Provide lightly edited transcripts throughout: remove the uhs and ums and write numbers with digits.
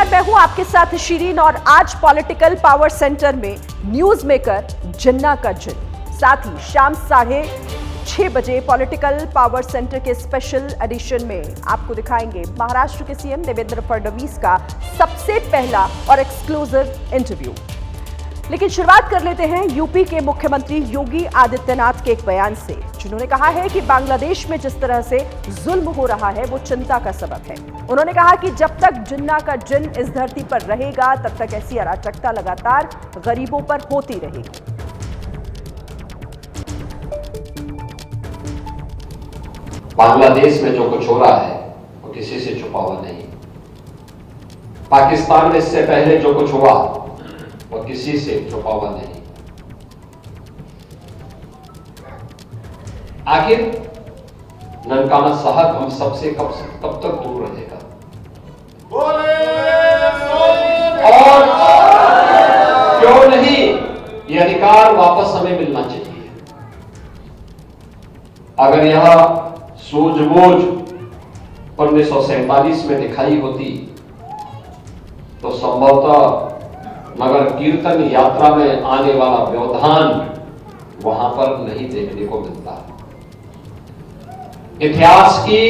नमस्कार, मैं हूं आपके साथ शीरीन और आज पॉलिटिकल पावर सेंटर में न्यूज मेकर जिन्ना का जिन, साथ ही शाम 6:30 बजे पॉलिटिकल पावर सेंटर के स्पेशल एडिशन में आपको दिखाएंगे महाराष्ट्र के सीएम देवेंद्र फडणवीस का सबसे पहला और एक्सक्लूसिव इंटरव्यू। लेकिन शुरुआत कर लेते हैं यूपी के मुख्यमंत्री योगी आदित्यनाथ के एक बयान से, जिन्होंने कहा है कि बांग्लादेश में जिस तरह से जुल्म हो रहा है वो चिंता का सबब है। उन्होंने कहा कि जब तक जिन्ना का जिन इस धरती पर रहेगा तब तक ऐसी अराजकता लगातार गरीबों पर होती रहेगी। बांग्लादेश में जो कुछ हो रहा है वो किसी से छुपा हुआ नहीं। पाकिस्तान में इससे पहले जो कुछ हुआ वो किसी से छुपा हुआ नहीं। आखिर ननकाना साहब हम सबसे कब तक दूर रहेगा? और क्यों नहीं ये अधिकार वापस हमें मिलना चाहिए। अगर यह सूझबूझ 1947 में दिखाई होती तो संभवतः मगर कीर्तन यात्रा में आने वाला व्यवधान वहां पर नहीं देखने को मिलता। इतिहास की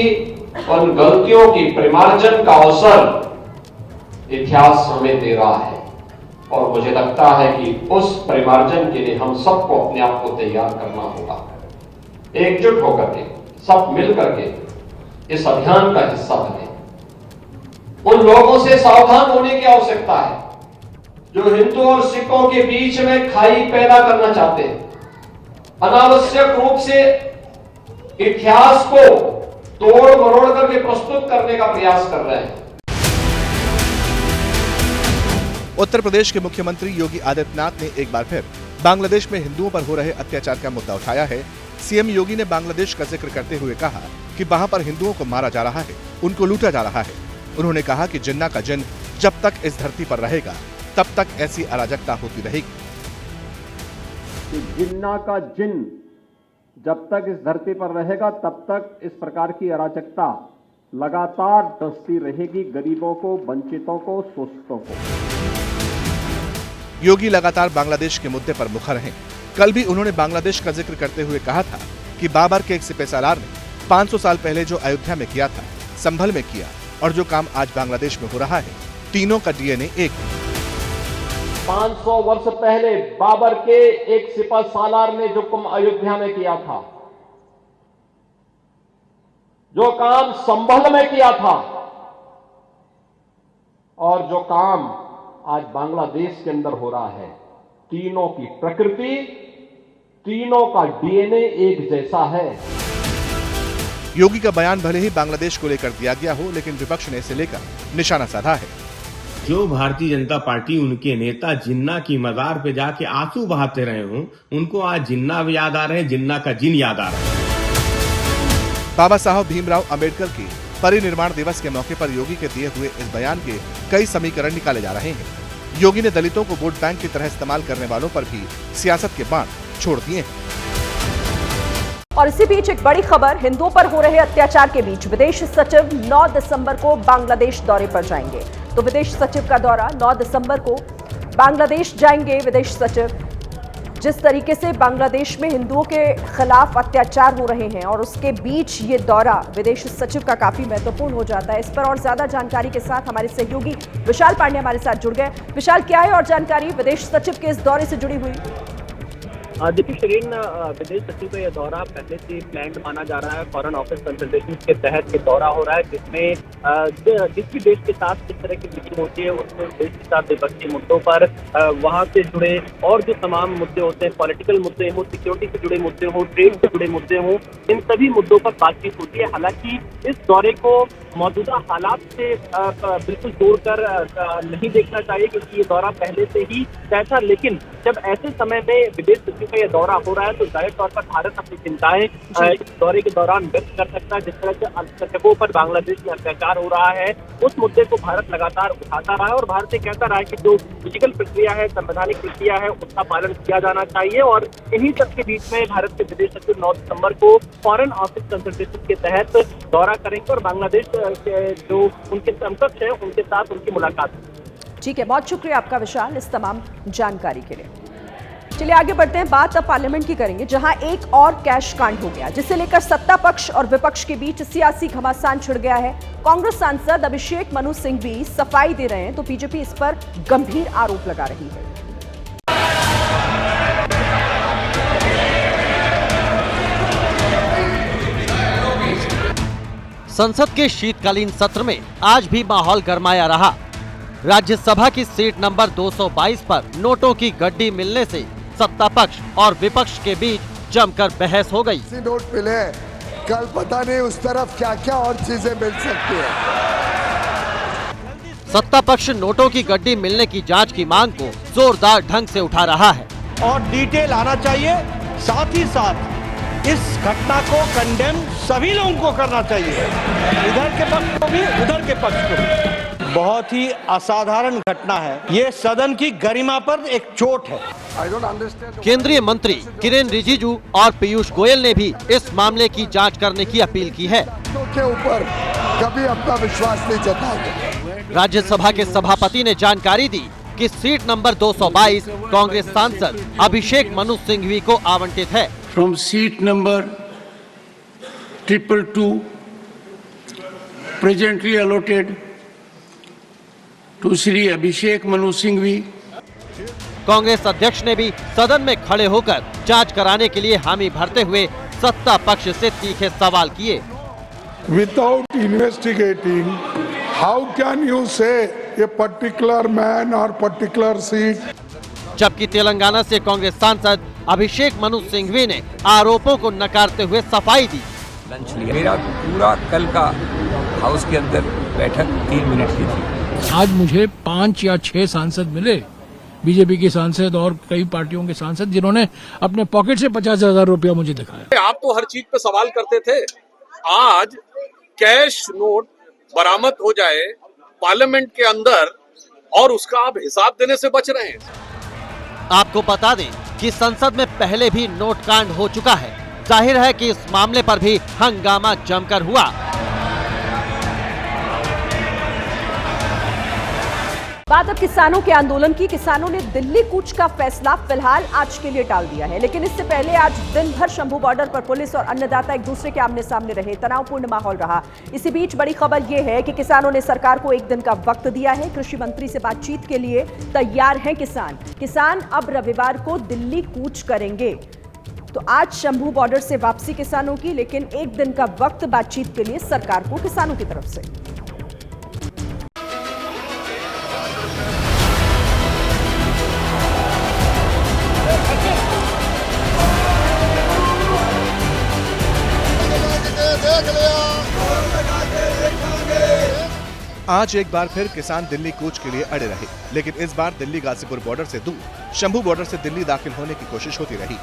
उन गलतियों की परिमार्जन का अवसर इतिहास हमें दे रहा है और मुझे लगता है कि उस परिमार्जन के लिए हम सबको अपने आप को तैयार करना होगा। एकजुट होकर के सब मिलकर के इस अभियान का हिस्सा बने। उन लोगों से सावधान होने की आवश्यकता है जो हिंदू और सिखों के बीच में खाई पैदा करना चाहते हैं, अनावश्यक रूप से इतिहास को तोड़ मरोड़ करके प्रस्तुत करने का प्रयास कर रहे हैं। उत्तर प्रदेश के मुख्यमंत्री योगी आदित्यनाथ ने एक बार फिर बांग्लादेश में हिंदुओं पर हो रहे अत्याचार का मुद्दा उठाया है। सीएम योगी ने बांग्लादेश का जिक्र करते हुए कहा कि वहां पर हिंदुओं को मारा जा रहा है, उनको लूटा जा रहा है। उन्होंने कहा कि जिन्ना का जिन जब तक इस धरती पर रहेगा तब तक ऐसी अराजकता होती रहेगी। कि जिन्ना का जिन जब तक इस धरती पर रहेगा तब तक इस प्रकार की अराजकता लगातार डसती रहेगी, गरीबों को, वंचितों को, शोषितों को। योगी लगातार बांग्लादेश के मुद्दे पर मुखर हैं। कल भी उन्होंने बांग्लादेश का जिक्र करते हुए कहा था कि बाबर के एक सिपहसालार ने 500 साल पहले जो अयोध्या में किया था, संभल में किया, और जो काम आज बांग्लादेश में हो रहा है, तीनों का डीएनए एक है। 500 वर्ष पहले बाबर के एक सिपहसालार ने जो काम अयोध्या में किया था, जो काम संभल में किया था, और जो काम आज बांग्लादेश के अंदर हो रहा है, तीनों की प्रकृति, तीनों का डीएनए एक जैसा है। योगी का बयान भले ही बांग्लादेश को लेकर दिया गया हो, लेकिन विपक्ष ने इसे लेकर निशाना साधा है। जो भारतीय जनता पार्टी उनके नेता जिन्ना की मजार पे जाके आंसू बहाते रहे हों, उनको आज जिन्ना भी याद आ रहे हैं, जिन्ना का जिन याद आ रहा है। बाबा साहब भीमराव अंबेडकर के परिनिर्वाण दिवस के मौके पर योगी के दिए हुए इस बयान के कई समीकरण निकाले जा रहे हैं। योगी ने दलितों को वोट बैंक की तरह इस्तेमाल करने वालों पर भी सियासत के बाण छोड़ दिए हैं। और इसी बीच एक बड़ी खबर, हिंदुओं पर हो रहे अत्याचार के बीच विदेश सचिव 9 दिसंबर को बांग्लादेश दौरे पर जाएंगे। तो विदेश सचिव का दौरा 9 दिसंबर को बांग्लादेश जाएंगे विदेश सचिव। जिस तरीके से बांग्लादेश में हिंदुओं के खिलाफ अत्याचार हो रहे हैं और उसके बीच ये दौरा विदेश सचिव का काफी महत्वपूर्ण हो जाता है। इस पर और ज्यादा जानकारी के साथ हमारे सहयोगी विशाल पांडे हमारे साथ जुड़ गए। विशाल, क्या है और जानकारी विदेश सचिव के इस दौरे से जुड़ी हुई? देखिए शीरीन, विदेश सचिव का यह दौरा पहले से प्लान्ड माना जा रहा है। फॉरेन ऑफिस कंसल्टेशन के तहत ये दौरा हो रहा है, जिसमें जिस भी देश के साथ इस तरह की मीटिंग होती है उसमें देश के साथ द्विपक्षीय मुद्दों पर वहां से जुड़े और जो तमाम मुद्दे होते हैं, पॉलिटिकल मुद्दे हों, सिक्योरिटी से जुड़े मुद्दे हों, ट्रेड से जुड़े मुद्दे हों, इन सभी मुद्दों पर बातचीत होती है। हालांकि इस दौरे को मौजूदा हालात से बिल्कुल जोड़कर नहीं देखना चाहिए, क्योंकि ये दौरा पहले से ही तय था। लेकिन जब ऐसे समय में विदेश सचिव का यह दौरा हो रहा है तो जाहिर तौर पर भारत अपनी चिंताएं इस दौरे के दौरान व्यक्त कर सकता है। जिस तरह से अल्पसंख्यकों पर बांग्लादेश में अत्याचार हो रहा है, उस मुद्दे को भारत लगातार उठाता रहा है और भारत से कहता रहा है कि जो फिजिकल प्रक्रिया है, संवैधानिक प्रक्रिया है, उसका पालन किया जाना चाहिए। और इन्हीं सब के बीच में भारत के विदेश सचिव 9 दिसंबर को फॉरेन ऑफिस कंसल्टेशन के तहत दौरा करेंगे और बांग्लादेश के जो उनके समकक्ष है उनके साथ उनकी मुलाकात। ठीक है, बहुत शुक्रिया आपका विशाल इस तमाम जानकारी के लिए। चलिए आगे बढ़ते हैं, बात अब पार्लियामेंट की करेंगे जहां एक और कैश कांड हो गया जिसे लेकर सत्ता पक्ष और विपक्ष के बीच सियासी घमासान छिड़ गया है। कांग्रेस सांसद अभिषेक मनु सिंघवी सफाई दे रहे हैं तो बीजेपी इस पर गंभीर आरोप लगा रही है। संसद के शीतकालीन सत्र में आज भी माहौल गरमाया रहा। राज्यसभा की सीट नंबर 222 पर नोटों की गड्डी मिलने से सत्ता पक्ष और विपक्ष के बीच जमकर बहस हो गई। नोट मिले, कल पता नहीं उस तरफ क्या क्या और चीजें मिल सकती है। सत्ता पक्ष नोटों की गड्डी मिलने की जांच की मांग को जोरदार ढंग से उठा रहा है और डिटेल आना चाहिए। साथ ही साथ इस घटना को कंडेम सभी लोगों को करना चाहिए, इधर के पक्ष को भी उधर के पक्ष को भी। बहुत ही असाधारण घटना है, ये सदन की गरिमा पर एक चोट है। केंद्रीय मंत्री किरेन रिजिजू और पीयूष गोयल ने भी इस मामले की जांच करने की अपील की है। के ऊपर कभी अपना विश्वास नहीं जताएंगे। राज्यसभा के सभापति ने जानकारी दी कि सीट नंबर 222 कांग्रेस सांसद अभिषेक मनु सिंघवी को आवंटित है। From seat number 222 presently allotted to Shri Abhishek Manu Singhvi। Congress अध्यक्ष ने भी सदन में खड़े होकर जांच कराने के लिए हामी भरते हुए सत्ता पक्ष से तीखे सवाल किए। Without investigating, how can you say a particular man or particular seat? जबकि तेलंगाना से कांग्रेस सांसद अभिषेक मनु सिंघवी ने आरोपों को नकारते हुए सफाई दी। लंच लिया, मेरा पूरा कल का हाउस के अंदर बैठक 3 मिनट की थी। आज मुझे 5 या 6 सांसद मिले, बीजेपी के सांसद और कई पार्टियों के सांसद, जिन्होंने अपने पॉकेट से 50,000 रुपया मुझे दिखाया। आप तो हर चीज पे सवाल करते थे, आज कैश नोट बरामद हो जाए पार्लियामेंट के अंदर और उसका आप हिसाब देने से बच रहे हैं। आपको बता दें कि संसद में पहले भी नोट कांड हो चुका है। जाहिर है कि इस मामले पर भी हंगामा जमकर हुआ। बात अब किसानों के आंदोलन की। किसानों ने दिल्ली कूच का फैसला फिलहाल आज के लिए टाल दिया है, लेकिन इससे पहले आज दिन भर शंभू बॉर्डर पर पुलिस और अन्नदाता एक दूसरे के आमने सामने रहे। तनावपूर्ण माहौल रहा। इसी बीच बड़ी खबर यह है कि किसानों ने सरकार को 1 दिन का वक्त दिया है। कृषि मंत्री से बातचीत के लिए तैयार हैं किसान अब रविवार को दिल्ली कूच करेंगे। तो आज शंभू बॉर्डर से वापसी किसानों की, लेकिन 1 दिन का वक्त बातचीत के लिए सरकार को किसानों की तरफ से। आज एक बार फिर किसान दिल्ली कूच के लिए अड़े रहे, लेकिन इस बार दिल्ली गाजीपुर बॉर्डर से दूर शंभू बॉर्डर से दिल्ली दाखिल होने की कोशिश होती रही।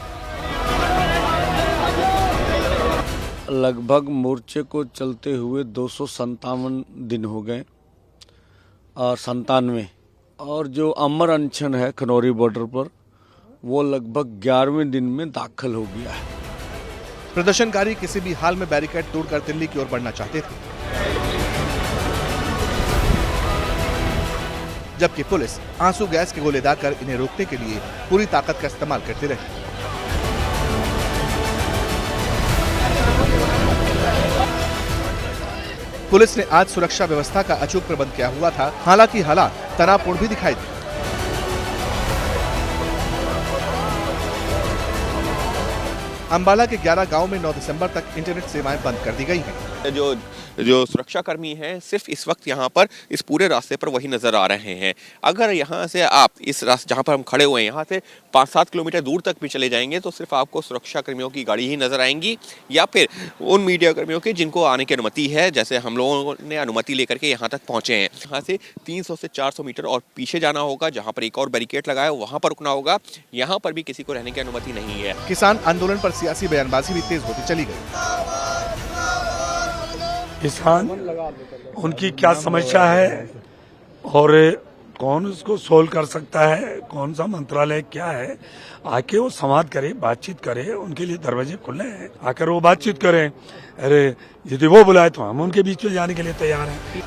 लगभग मोर्चे को चलते हुए 257 दिन हो गए और 97, और जो अमर अनशन है खनौरी बॉर्डर पर वो लगभग 11वें दिन में दाखिल हो गया है। प्रदर्शनकारी किसी भी हाल में बैरिकेड तोड़कर दिल्ली की ओर बढ़ना चाहते थे, जबकि पुलिस आंसू गैस के गोले दागकर इन्हें रोकने के लिए पूरी ताकत का इस्तेमाल करती रही। पुलिस ने आज सुरक्षा व्यवस्था का अचूक प्रबंध किया हुआ था। हालांकि हालात तनावपूर्ण भी दिखाई दिए। अंबाला के 11 गांव में 9 दिसंबर तक इंटरनेट सेवाएं बंद कर दी गई हैं। जो सुरक्षाकर्मी हैं सिर्फ इस वक्त यहाँ पर इस पूरे रास्ते पर वही नजर आ रहे हैं। अगर यहाँ से आप इस रास्ते जहाँ पर हम खड़े हुए हैं यहाँ से 5-7 किलोमीटर दूर तक भी चले जाएंगे तो सिर्फ आपको सुरक्षाकर्मियों की गाड़ी ही नजर आएंगी या फिर उन मीडिया कर्मियों की जिनको आने की अनुमति है, जैसे हम लोगों ने अनुमति लेकर के यहाँ तक पहुंचे हैं। यहाँ से 300 से 400 मीटर और पीछे जाना होगा, जहाँ पर एक और बैरिकेड लगा है वहाँ पर रुकना होगा। यहाँ पर भी किसी को रहने की अनुमति नहीं है। किसान आंदोलन पर सियासी बयानबाजी भी तेज होती चली गई। किसान उनकी क्या समस्या है और कौन उसको सोल्व कर सकता है, कौन सा मंत्रालय क्या है, आके वो संवाद करे, बातचीत करे, उनके लिए दरवाजे खुले हैं, आकर वो बातचीत करें। अरे यदि वो बुलाए तो हम उनके बीच में जाने के लिए तैयार हैं।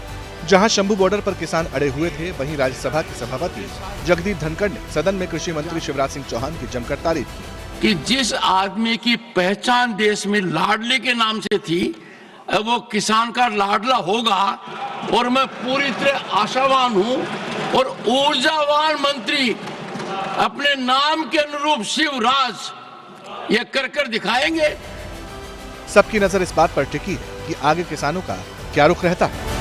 जहां शंभू बॉर्डर पर किसान अड़े हुए थे, वहीं राज्यसभा के सभापति जगदीप धनखड़ ने सदन में कृषि मंत्री शिवराज सिंह चौहान की जमकर तारीफ की कि जिस आदमी की पहचान देश में लाडले के नाम से थी वो किसान का लाडला होगा और मैं पूरी तरह आशावान हूं और ऊर्जावान मंत्री अपने नाम के अनुरूप शिवराज ये कर दिखाएंगे। सबकी नजर इस बात पर टिकी है कि आगे किसानों का क्या रुख रहता है।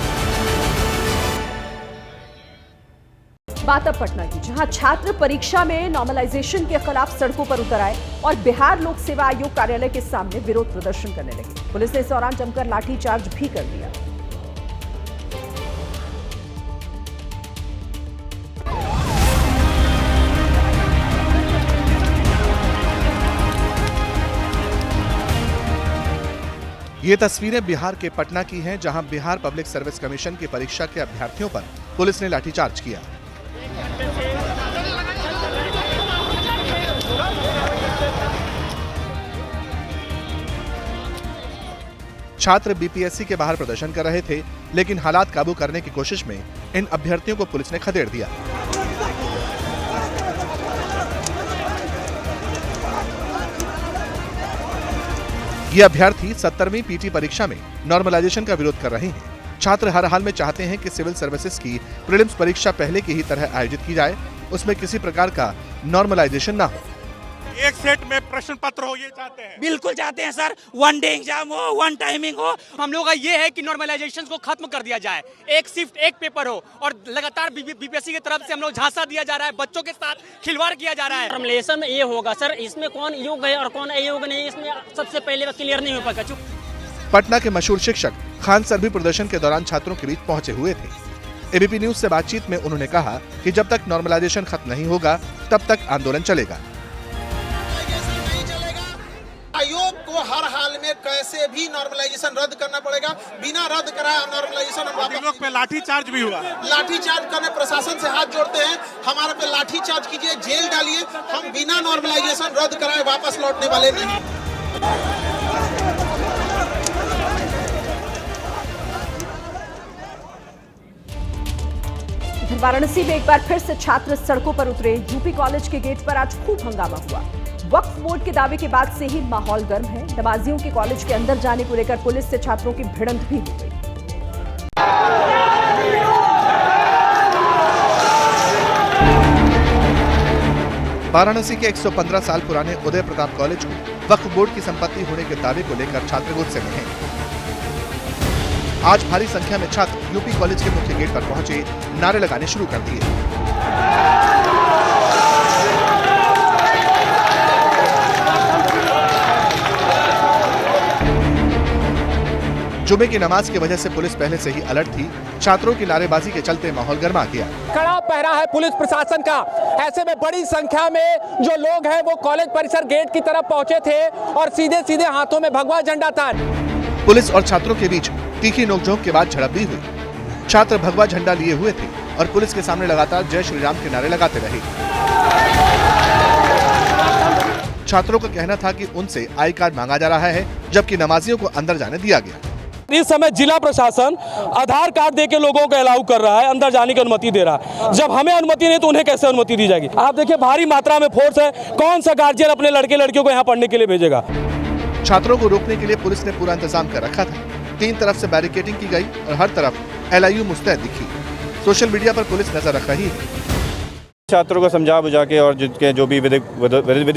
बात अब पटना की, जहां छात्र परीक्षा में नॉर्मलाइजेशन के खिलाफ सड़कों पर उतर आए और बिहार लोक सेवा आयोग कार्यालय के सामने विरोध प्रदर्शन करने लगे। पुलिस ने इस दौरान जमकर लाठीचार्ज भी कर दिया। ये तस्वीरें बिहार के पटना की हैं, जहां बिहार पब्लिक सर्विस कमीशन की परीक्षा के अभ्यर्थियों पर पुलिस ने लाठीचार्ज किया। छात्र बीपीएससी के बाहर प्रदर्शन कर रहे थे, लेकिन हालात काबू करने की कोशिश में इन अभ्यर्थियों को पुलिस ने खदेड़ दिया। ये अभ्यर्थी 70वीं पीटी परीक्षा में नॉर्मलाइजेशन का विरोध कर रहे हैं। छात्र हर हाल में चाहते हैं कि सिविल सर्विसेज की प्रीलिम्स परीक्षा पहले की ही तरह आयोजित की जाए, उसमें किसी प्रकार का नॉर्मलाइजेशन ना हो। एक सेट में प्रश्न पत्र हो, ये चाहते हैं? बिल्कुल चाहते हैं सर। वन डे एग्जाम हो, वन टाइमिंग हो। हम लोग का ये है कि नॉर्मलाइजेशन को खत्म कर दिया जाए, एक शिफ्ट एक पेपर हो और लगातार बीपीएससी की तरफ से हम लोग झांसा दिया जा रहा है, बच्चों के साथ खिलवाड़ किया जा रहा है। नॉर्मलाइजेशन में ये होगा सर, इसमें कौन योग्य है और कौन अयोग्य नहीं, इसमें सबसे पहले क्लियर नहीं हो पाएगा। पटना के मशहूर शिक्षक खान सर भी प्रदर्शन के दौरान छात्रों के बीच पहुंचे हुए थे। एबीपी न्यूज से बातचीत में उन्होंने कहा कि जब तक नॉर्मलाइजेशन खत्म नहीं होगा तब तक आंदोलन चलेगा। आयोग को हर हाल में कैसे भी नॉर्मलाइजेशन रद्द करना पड़ेगा। बिना रद्द कराए नॉर्मलाइजेशन लोग पे लाठीचार्ज भी हुआ। लाठीचार्ज करने प्रशासन से हाथ जोड़ते हैं, हमारे पे लाठीचार्ज कीजिए, जेल डालिए। हम बिना नॉर्मलाइजेशन रद्द कराए वापस लौटने वाले नहीं। वाराणसी में एक बार फिर से छात्र सड़कों पर उतरे। यूपी कॉलेज के गेट पर आज खूब हंगामा हुआ। वक्फ बोर्ड के दावे के बाद से ही माहौल गर्म है। नमाजियों के कॉलेज के अंदर जाने को लेकर पुलिस से छात्रों की भिड़ंत भी हो गई। वाराणसी के 115 साल पुराने उदय प्रताप कॉलेज को वक्फ बोर्ड की संपत्ति होने के दावे को लेकर छात्र गुस्से में हैं। आज भारी संख्या में छात्र यूपी कॉलेज के मुख्य गेट पर पहुंचे, नारे लगाने शुरू कर दिए। जुमे की नमाज की वजह से पुलिस पहले से ही अलर्ट थी। छात्रों की नारेबाजी के चलते माहौल गर्मा गया। कड़ा पहरा है पुलिस प्रशासन का। ऐसे में बड़ी संख्या में जो लोग हैं वो कॉलेज परिसर गेट की तरफ पहुंचे थे और सीधे सीधे हाथों में भगवा झंडा था। पुलिस और छात्रों के बीच तीखी नोकझोंक के बाद झड़प भी हुई। छात्र भगवा झंडा लिए हुए थे और पुलिस के सामने लगातार जय श्री राम के नारे लगाते रहे। छात्रों का कहना था कि उनसे आई कार्ड मांगा जा रहा है, जबकि नमाजियों को अंदर जाने दिया गया। इस समय जिला प्रशासन आधार कार्ड देके लोगों को अलाउ कर रहा है, अंदर जाने की अनुमति दे रहा है। जब हमें अनुमति नहीं तो उन्हें कैसे अनुमति दी जाएगी? आप देखिए भारी मात्रा में फोर्स है। कौन सा गार्जियन अपने लड़के लड़कियों को यहाँ पढ़ने के लिए भेजेगा? छात्रों को रोकने के लिए पुलिस ने पूरा इंतजाम कर रखा था। 3 तरफ से बैरिकेडिंग की गई और हर तरफ LIU मुस्तैद दिखी। सोशल मीडिया पर पुलिस नजर रख रही है। छात्रों को समझा बुझा के और जिनके जो भी विधि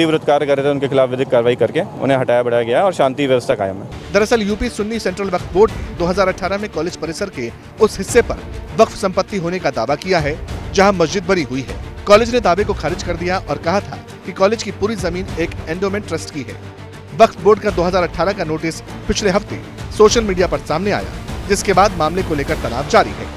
विरुद्ध कार्य कर रहे थे उनके खिलाफ विधिक कार्रवाई करके उन्हें हटाया बढ़ाया गया और शांति व्यवस्था कायम है। दरअसल यूपी सुन्नी सेंट्रल वक्फ बोर्ड 2018 में कॉलेज परिसर के उस हिस्से पर वक्फ संपत्ति होने का दावा किया है जहां मस्जिद बनी हुई है। कॉलेज ने दावे को खारिज कर दिया और कहा था कि कॉलेज की पूरी जमीन एक एंडोमेंट ट्रस्ट की है। वक्फ बोर्ड का 2018 का नोटिस पिछले हफ्ते सोशल मीडिया पर सामने आया, जिसके बाद मामले को लेकर तनाव जारी है।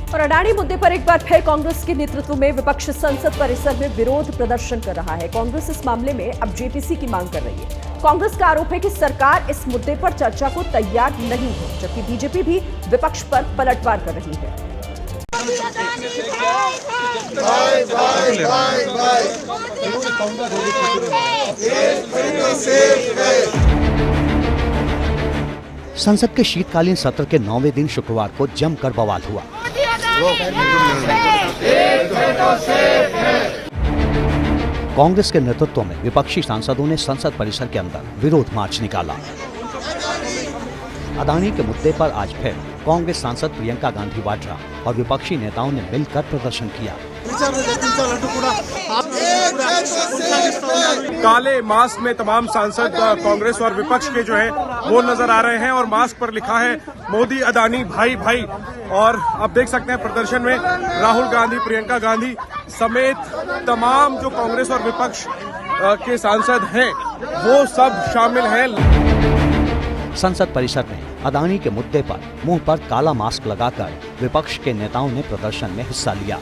और अडानी मुद्दे पर एक बार फिर कांग्रेस के नेतृत्व में विपक्ष संसद परिसर में विरोध प्रदर्शन कर रहा है। कांग्रेस इस मामले में अब जेपीसी की मांग कर रही है। कांग्रेस का आरोप है कि सरकार इस मुद्दे पर चर्चा को तैयार नहीं है, जबकि बीजेपी भी विपक्ष पर पलटवार कर रही है। संसद के शीतकालीन सत्र के 9वें दिन शुक्रवार को जमकर बवाल हुआ। कांग्रेस के नेतृत्व में विपक्षी सांसदों ने संसद परिसर के अंदर विरोध मार्च निकाला। अडानी के मुद्दे पर आज फिर कांग्रेस सांसद प्रियंका गांधी वाड्रा और विपक्षी नेताओं ने मिलकर प्रदर्शन किया। काले मास्क में तमाम सांसद कांग्रेस और विपक्ष के जो है वो नजर आ रहे हैं और मास्क पर लिखा है मोदी अडानी भाई भाई। और आप देख सकते हैं प्रदर्शन में राहुल गांधी, प्रियंका गांधी समेत तमाम जो कांग्रेस और विपक्ष के सांसद हैं वो सब शामिल हैं। संसद परिसर में अडानी के मुद्दे पर मुंह पर काला मास्क लगाकर विपक्ष के नेताओं ने प्रदर्शन में हिस्सा लिया।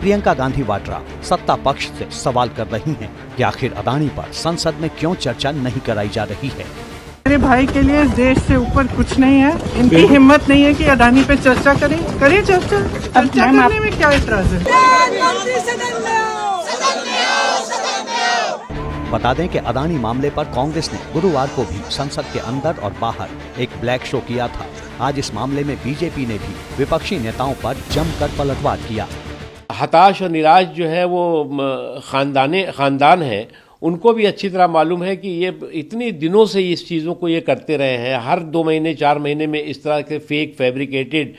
प्रियंका गांधी वाड्रा सत्ता पक्ष से सवाल कर रही हैं कि आखिर अडानी पर संसद में क्यों चर्चा नहीं कराई जा रही है। मेरे भाई के लिए देश से ऊपर कुछ नहीं है। इनकी हिम्मत नहीं है कि अडानी पे चर्चा करें। करें चर्चा करने में क्या एतराज है। बता दें कि अडानी मामले पर कांग्रेस ने गुरुवार को भी संसद के अंदर और बाहर एक ब्लैक शो किया था। आज इस मामले में बीजेपी ने भी विपक्षी नेताओं पर जमकर पलटवार किया। हताश और निराश जो है वो खानदान है, उनको भी अच्छी तरह मालूम है कि ये इतने दिनों से इस चीज़ों को ये करते रहे हैं। हर 2 महीने 4 महीने में इस तरह के फेक फैब्रिकेटेड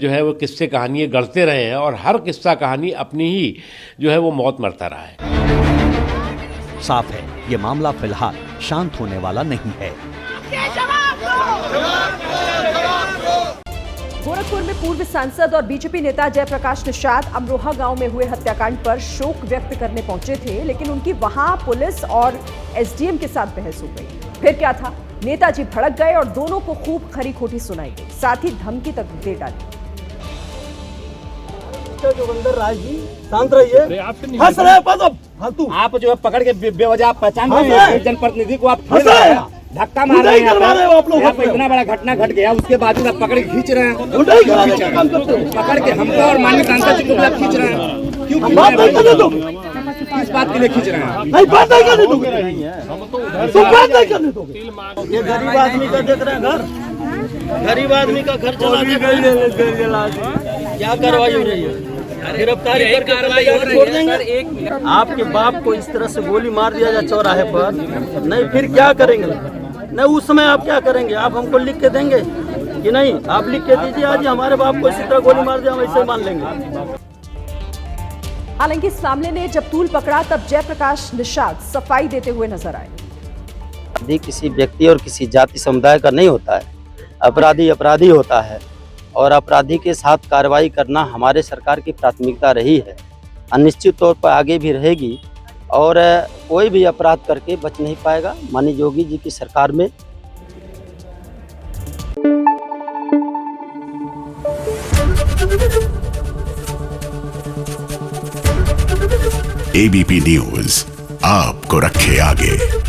जो है वो किस्से कहानियाँ गढ़ते रहे हैं और हर किस्सा कहानी अपनी ही जो है वो मौत मरता रहा है। साफ है ये मामला फिलहाल शांत होने वाला नहीं है। गोरखपुर में पूर्व सांसद और बीजेपी नेता जयप्रकाश निषाद अमरोहा गांव में हुए हत्याकांड पर शोक व्यक्त करने पहुंचे थे, लेकिन उनकी वहां पुलिस और एसडीएम के साथ बहस हो गई। फिर क्या था, नेताजी भड़क गए और दोनों को खूब खरी खोटी सुनाई गई, साथ ही धमकी तक दे डाली। जोगिंदर राज जी शांत रहिए। हंस रहे फालतू। आप जो है पकड़ के बेवजह पहचान रहे हैं जनप्रतिनिधि को, आप धक्का मार रहे हैं आप लोग। यहाँ पे इतना बड़ा घटना घट गया, उसके बाद आप पकड़ के खींच रहे हैं। पकड़ के हमको और माननीय सांसद जी को खींच रहे हैं। क्यों किस बात के लिए खींच रहे हैं? नहीं बात नहीं करने दोगे। बात नहीं करने दोगे। ये गरीब आदमी का देख रहे हैं घर, गरीब आदमी का घर चला क्या कार्रवाई हो रही है? गिरफ्तारी कार्रवाई छोड़ देंगे। आपके बाप को इस तरह से गोली मार दिया जाए चौराहे पर, नहीं फिर क्या करेंगे? नहीं उस समय आप क्या करेंगे? आप हमको लिख के देंगे कि नहीं? आप लिख के दीजिए आज हमारे बाप को इसी तरह गोली मार दिया, हम ऐसे ही मान लेंगे। हालांकि इस मामले ने जब तूल पकड़ा तब जयप्रकाश निषाद सफाई देते हुए नजर आए। अपराधी किसी व्यक्ति और किसी जाति समुदाय का नहीं होता है। अपराधी अपराधी होता है और अपराधी के साथ कार्रवाई करना हमारे सरकार की प्राथमिकता रही है, अनिश्चित तौर पर आगे भी रहेगी और कोई भी अपराध करके बच नहीं पाएगा। माननीय योगी जी की सरकार में एबीपी न्यूज आपको रखे आगे।